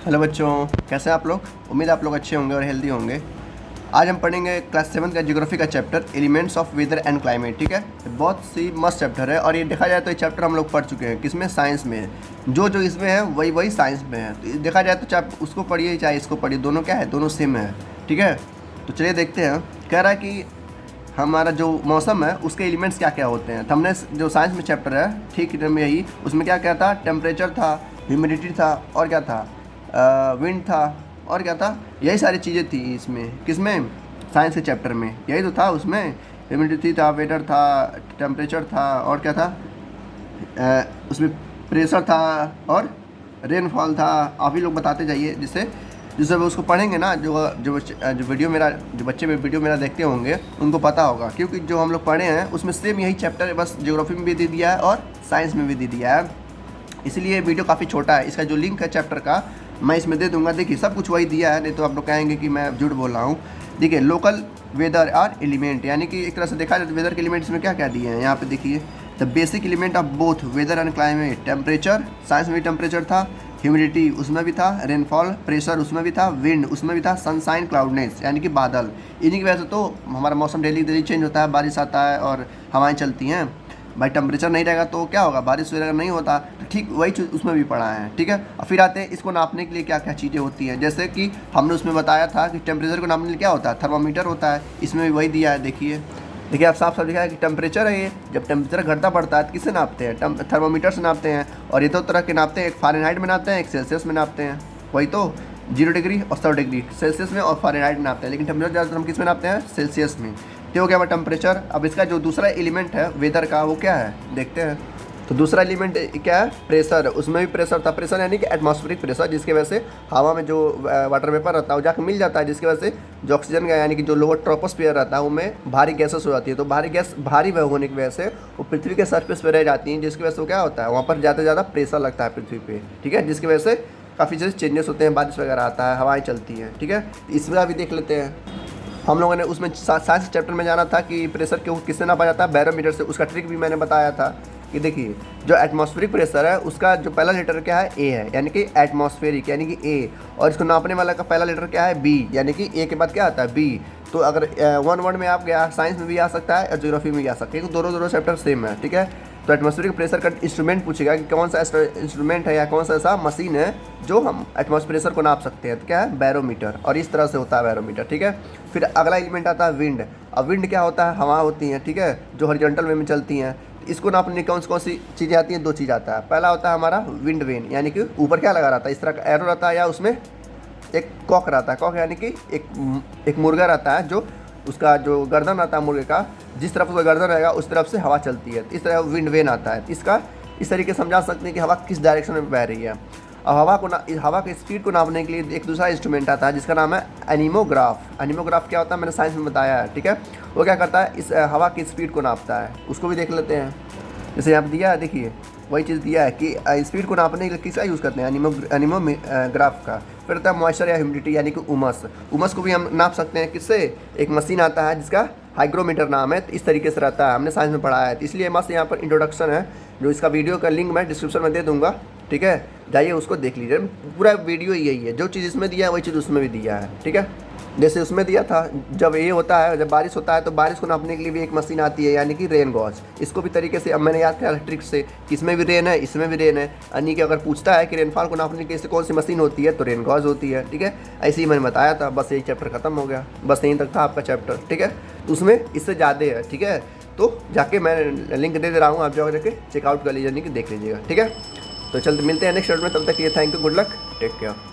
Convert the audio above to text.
Hello बच्चों, कैसे हैं आप लोग। उम्मीद है आप लोग अच्छे होंगे और हेल्दी होंगे। आज हम पढ़ेंगे क्लास 7 का ज्योग्राफी का chapter elements of weather and climate. ठीक है, बहुत सी मस्त चैप्टर है और ये देखा जाए तो ये चैप्टर हम लोग पढ़ चुके हैं। किसमें? साइंस में। जो इसमें है वही साइंस में है। तो देखा जाए तो चाहे उसको पढ़िए चाहे इसको पढ़िए, दोनों क्या है, दोनों सेम है। ठीक है, तो चलिए देखते हैं। कह रहा है कि हमारा जो मौसम है उसके एलिमेंट्स क्या क्या होते हैं। तो हमने जो साइंस में चैप्टर है ठीक में यही, उसमें क्या क्या था, टेम्परेचर था, ह्यूमिडिटी था और क्या था, विंड था और क्या था, यही सारी चीज़ें थी इसमें। किसमें? साइंस के चैप्टर में यही तो था। उसमें ह्यूमिडिटी था, वेदर था, टेम्परेचर था और क्या था, उसमें प्रेशर था और रेनफॉल था। आप ही लोग बताते जाइए, जिससे वो उसको पढ़ेंगे ना, जो वीडियो मेरा, जो बच्चे वीडियो मेरा देखते होंगे उनको पता होगा, क्योंकि जो हम लोग पढ़े हैं उसमें सेम यही चैप्टर है, बस ज्योग्राफी में भी दे दिया है और साइंस में भी दे दिया है। इसलिए वीडियो काफ़ी छोटा है। इसका जो लिंक है चैप्टर का मैं इसमें दे दूंगा। देखिए सब कुछ वही दिया है, नहीं तो आप लोग कहेंगे कि मैं झूठ बोल रहा हूँ। देखिए लोकल वेदर और एलिमेंट, यानी कि एक तरह से देखा जाए तो वेदर के एलिमेंट्स में क्या क्या दिए हैं यहाँ पे देखिए। The basic element of both weather and climate, temperature, science में भी टेम्परेचर था, ह्यूमिडिटी उसमें भी था, रेनफॉल, प्रेशर उसमें भी था, विंड उसमें भी था, सनशाइन, क्लाउडनेस यानी कि बादल। इन्हीं की वजह से तो हमारा मौसम डेली चेंज होता है, बारिश आता है और हवाएं चलती हैं। भाई टेम्परेचर नहीं रहेगा तो क्या होगा, बारिश वगैरह नहीं होता। तो ठीक वही चीज़ उसमें भी पढ़ा है। ठीक है, और फिर आते हैं इसको नापने के लिए क्या क्या चीज़ें होती हैं। जैसे कि हमने उसमें बताया था कि टेम्परेचर को नापने के लिए क्या होता है, थर्मामीटर होता है। इसमें भी वही दिया है। देखिए आप साफ लिखा है कि टेम्परेचर है ये, जब टेम्परेचर घटता बढ़ता है तो किससे नापते हैं, थर्मामीटर से नापते हैं। और ये दो तरह के नापते हैं, एक फ़ारेनहाइट में नापते हैं, एक सेल्सियस में नापते हैं। वही तो 0 डिग्री और 100 डिग्री सेल्सियस में और फ़ारेनहाइट में नापते हैं, लेकिन टेम्परेचर ज़्यादातर हम किस में नापते हैं, सेल्सियस में। तो हो गया टेम्परेचर। अब इसका जो दूसरा एलिमेंट है वेदर का वो क्या है देखते हैं। तो दूसरा एलिमेंट क्या है, प्रेशर। उसमें भी प्रेशर था। प्रेशर यानी कि एटमॉस्फेरिक प्रेशर, जिसकी वजह से हवा में जो वाटर वेपर रहता है वो जाकर मिल जाता है, जिसकी वजह से जो ऑक्सीजन का यानी कि जो लोअर ट्रोपोस्फीयर रहता है उनमें भारी गैसेस हो जाती है। तो भारी गैस भारी होने की वजह से वो पृथ्वी के सरफेस पर रह जाती हैं, जिसकी वजह से वो क्या होता है, वहाँ पर ज़्यादा से ज़्यादा प्रेशर लगता है पृथ्वी पर। ठीक है, जिसकी वजह से काफ़ी चीज़ें चेंजेस होते हैं, बारिश वगैरह आता है, हवाएँ चलती हैं। ठीक है, इसमें भी देख लेते हैं। हम लोगों ने उसमें साइंस चैप्टर में जाना था कि प्रेशर को किससे नापा जाता है, बैरोमीटर से। उसका ट्रिक भी मैंने बताया था कि देखिए जो एटमॉस्फेरिक प्रेशर है उसका जो पहला लेटर क्या है, ए है, यानी कि एटमॉस्फेरिक यानी कि ए। और इसको नापने वाला का पहला लेटर क्या है, बी, यानी कि ए के बाद क्या आता है, बी। तो अगर वन वर्ड में आप गया, साइंस में भी आ सकता है और ज्योग्राफी में भी आ सकता है, तो दोनों चैप्टर सेम है। ठीक है, तो एटमॉस्फेरिक प्रेशर का इंस्ट्रूमेंट पूछेगा कि कौन सा इंस्ट्रूमेंट है या कौन सा ऐसा मशीन है जो हम एटमॉस्फेरिक प्रेशर को नाप सकते हैं। तो क्या है, बैरोमीटर। और इस तरह से होता है बैरोमीटर। ठीक है, फिर अगला एलिमेंट आता है विंड। अब विंड क्या होता है, हवा होती हैं। ठीक है, जो हॉरिजॉन्टल वे में चलती हैं। इसको नापने कौन सी चीज़ें आती हैं, दो चीज़ आता है। पहला होता है हमारा विंड वेन, यानी कि ऊपर क्या लगा रहता है, इस तरह का एरो रहता है, या उसमें एक कॉक रहता है। कॉक यानी कि एक मुर्गा रहता है, जो उसका जो गर्दन आता है मुर्गे का, जिस तरफ उसका गर्दन रहेगा उस तरफ से हवा चलती है। इस तरह विंड वेन आता है। इसका इस तरीके से समझा सकते हैं कि हवा किस डायरेक्शन में बह रही है। अब हवा की स्पीड को नापने के लिए एक दूसरा इंस्ट्रूमेंट आता है जिसका नाम है एनीमोग्राफ। एनीमोग्राफ क्या होता है, मैंने साइंस में बताया है। ठीक है, वो क्या करता है, इस हवा की स्पीड को नापता है। उसको भी देख लेते हैं। जैसे यहाँ पर दिया है, देखिए वही चीज़ दिया है कि स्पीड को नापने के लिए किसका यूज़ करते हैं, एनीमोग्राफ का। फिर आता है मॉइस्चर या ह्यूमिडिटी, यानी कि उमस। उमस को भी हम नाप सकते हैं किससे, एक मशीन आता है जिसका हाइग्रोमीटर नाम है। तो इस तरीके से रहता है, हमने साइंस में पढ़ा है। तो इसलिए मस्त यहाँ पर इंट्रोडक्शन है, जो इसका वीडियो का लिंक मैं डिस्क्रिप्शन में दे दूँगा। ठीक है, जाइए उसको देख लीजिए। पूरा वीडियो यही है, जो चीज़ इसमें दिया है वही चीज़ उसमें भी दिया है। ठीक है, जैसे उसमें दिया था, जब ये होता है, जब बारिश होता है तो बारिश को नापने के लिए भी एक मशीन आती है, यानी कि रेन गॉज। इसको भी तरीके से अब मैंने याद किया ट्रिक से कि इसमें भी रेन है, इसमें भी रेन है। यानी कि अगर पूछता है कि रेनफॉल को नापने के लिए कौन सी मशीन होती है, तो रेन गॉज होती है। ठीक है, ऐसे ही मैंने बताया था। बस यही चैप्टर खत्म हो गया, बस यहीं तक था आपका चैप्टर। ठीक है, तो उसमें इससे ज़्यादा है। ठीक है, तो जाके मैं लिंक दे रहा हूँ, आप जाके चेकआउट कर लीजिए, यानी कि देख लीजिएगा। ठीक है, तो चलते मिलते हैं नेक्स्ट वीडियो में। तब तक ये thank you, good luck, take care.